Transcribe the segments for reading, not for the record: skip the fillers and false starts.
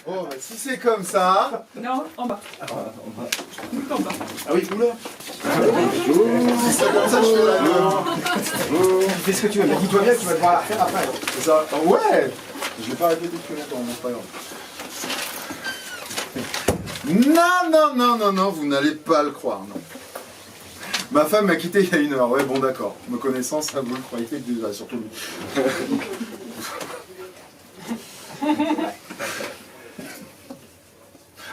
Bon, bah, si c'est comme ça... Non, en bas. Ah, en bas. Tout en bas. Ah oui, oula. Si c'est comme ça, je fais la Fais ce que tu veux, mais dis-toi bien que tu vas devoir la refaire après. C'est ça. Ouais. Je vais pas répéter depuis longtemps, mais c'est pas grave. Non, vous n'allez pas le croire, non. Ma femme m'a quitté il y a 1 heure, ouais, bon d'accord. Me connaissant, ça vous le croyez déjà, surtout lui.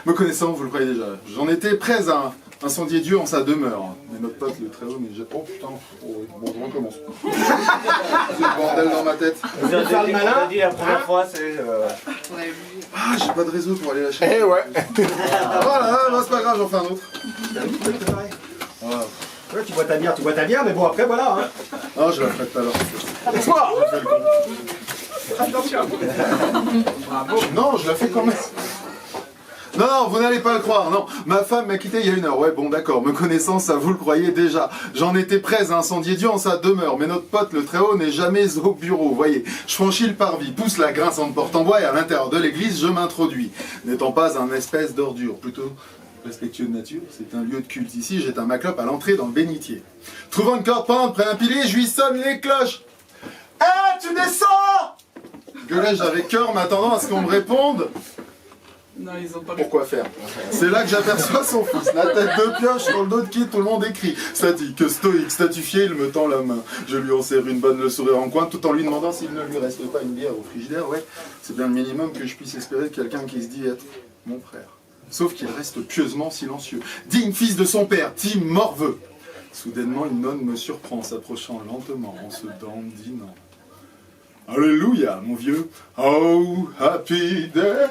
Me connaissant, vous le croyez déjà. J'en étais prêt à incendier Dieu en sa demeure. Mais notre pote, le Très-Haut, mais j'ai... Oh putain, oh, bon, je recommence. C'est le bordel dans ma tête. Vous avez faire le malin. On a dit la première fois, c'est... Ah, j'ai pas de réseau pour aller lâcher. Eh ouais. Voilà, bah, c'est pas grave, j'en fais un autre. Voilà. Ouais, tu bois ta bière, mais bon, après, voilà. Hein. Ah, je la ferai tout à l'heure. Attention. Non, je la fais quand même. Non, vous n'allez pas le croire, non. Ma femme m'a quitté il y a 1 heure, ouais, bon d'accord, me connaissant, ça vous le croyez déjà. J'en étais prêt à incendier Dieu en sa demeure, mais notre pote, le Très-Haut, n'est jamais au bureau, voyez. Je franchis le parvis, pousse la grinçante porte en bois et à l'intérieur de l'église, je m'introduis. N'étant pas un espèce d'ordure, plutôt respectueux de nature, c'est un lieu de culte. Ici, j'éteins ma clope à l'entrée dans le bénitier. Trouvant une corde pendante près d'un pilier, je lui sonne les cloches. Eh, tu descends! Gueulais-je avec cœur, m'attendant à ce qu'on me réponde. Non, ils ont pas... Pourquoi faire? C'est là que j'aperçois son fils, la tête de pioche sur le dos de qui tout le monde écrit. Statique, stoïque, statifié, il me tend la main. Je lui en serre une bonne, le sourire en coin, tout en lui demandant s'il ne lui reste pas une bière au frigidaire. Ouais, c'est bien le minimum que je puisse espérer de quelqu'un qui se dit être mon frère. Sauf qu'il reste pieusement silencieux. Digne fils de son père, Tim Morveux. Soudainement, une nonne me surprend, s'approchant lentement, en se dandinant. Alléluia, mon vieux. Oh, happy day.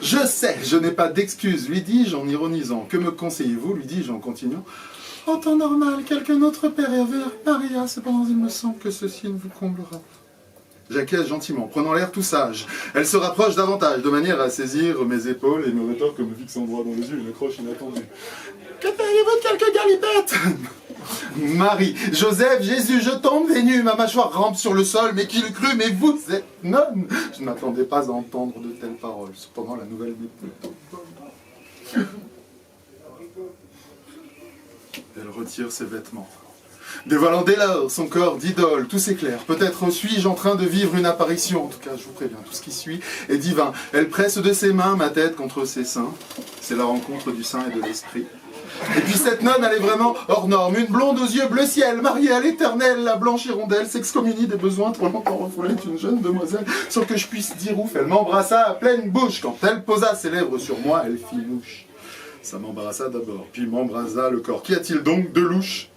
Je sais, je n'ai pas d'excuses, lui dis-je en ironisant. Que me conseillez-vous, lui dis-je en continuant. En temps normal, quelque notre père et Maria, cependant il me semble que ceci ne vous comblera. J'acquiesce gentiment, prenant l'air tout sage. Elle se rapproche davantage, de manière à saisir mes épaules et me rétorque me fixant droit dans les yeux une accroche inattendue. Que payez-vous de quelques galipettes? Marie, Joseph, Jésus, je tombe des nues, ma mâchoire rampe sur le sol, mais qui le crut, mais vous êtes nonne. Je ne m'attendais pas à entendre de telles paroles. Cependant, la nouvelle m'est plutôt bonne. Elle retire ses vêtements. Dévoilant dès lors son corps d'idole, tout s'éclaire. Peut-être suis-je en train de vivre une apparition. En tout cas, je vous préviens, tout ce qui suit est divin. Elle presse de ses mains ma tête contre ses seins. C'est la rencontre du sein et de l'esprit. Et puis cette nonne, elle est vraiment hors norme. Une blonde aux yeux bleu ciel, mariée à l'éternel, la blanche hirondelle, s'excommunie des besoins trop longtemps refoulés d'une jeune demoiselle. Sans que je puisse dire ouf, elle m'embrassa à pleine bouche. Quand elle posa ses lèvres sur moi, elle fit mouche. Ça m'embrassa d'abord, puis m'embrasa le corps. Qu'y a-t-il donc de louche?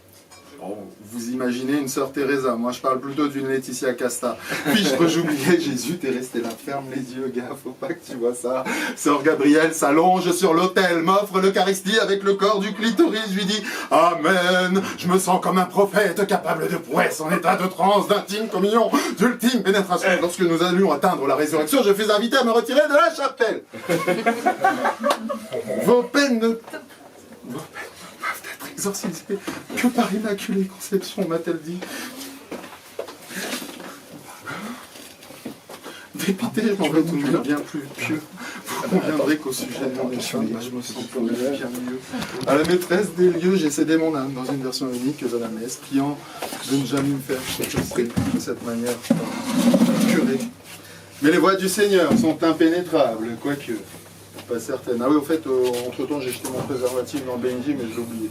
Oh, vous imaginez une sœur Teresa, moi je parle plutôt d'une Laetitia Casta. Puis-je j'oubliais Jésus, t'es resté là, ferme les yeux, gars, faut pas que tu vois ça. Sœur Gabrielle s'allonge sur l'autel, m'offre l'Eucharistie avec le corps du clitoris, je lui dis Amen, je me sens comme un prophète capable de prouesse en état de transe, d'intime communion, d'ultime pénétration. Lorsque nous allions atteindre la résurrection, je fus invité à me retirer de la chapelle. Vos peines ne... exorcisé que par Immaculée Conception, m'a-t-elle dit. Dépité, je m'en vais tout bien plus pieux. Vous conviendrez qu'au sujet de mon échelle, je me sens bien mieux. À la maîtresse des lieux, j'ai cédé mon âme dans une version unique de la messe, priant de ne jamais me faire choquer de cette manière curée. Mais les voies du Seigneur sont impénétrables, quoique pas certaines. Ah oui, au fait, entre-temps, j'ai jeté mon préservatif dans le BNJ, mais je l'ai oublié.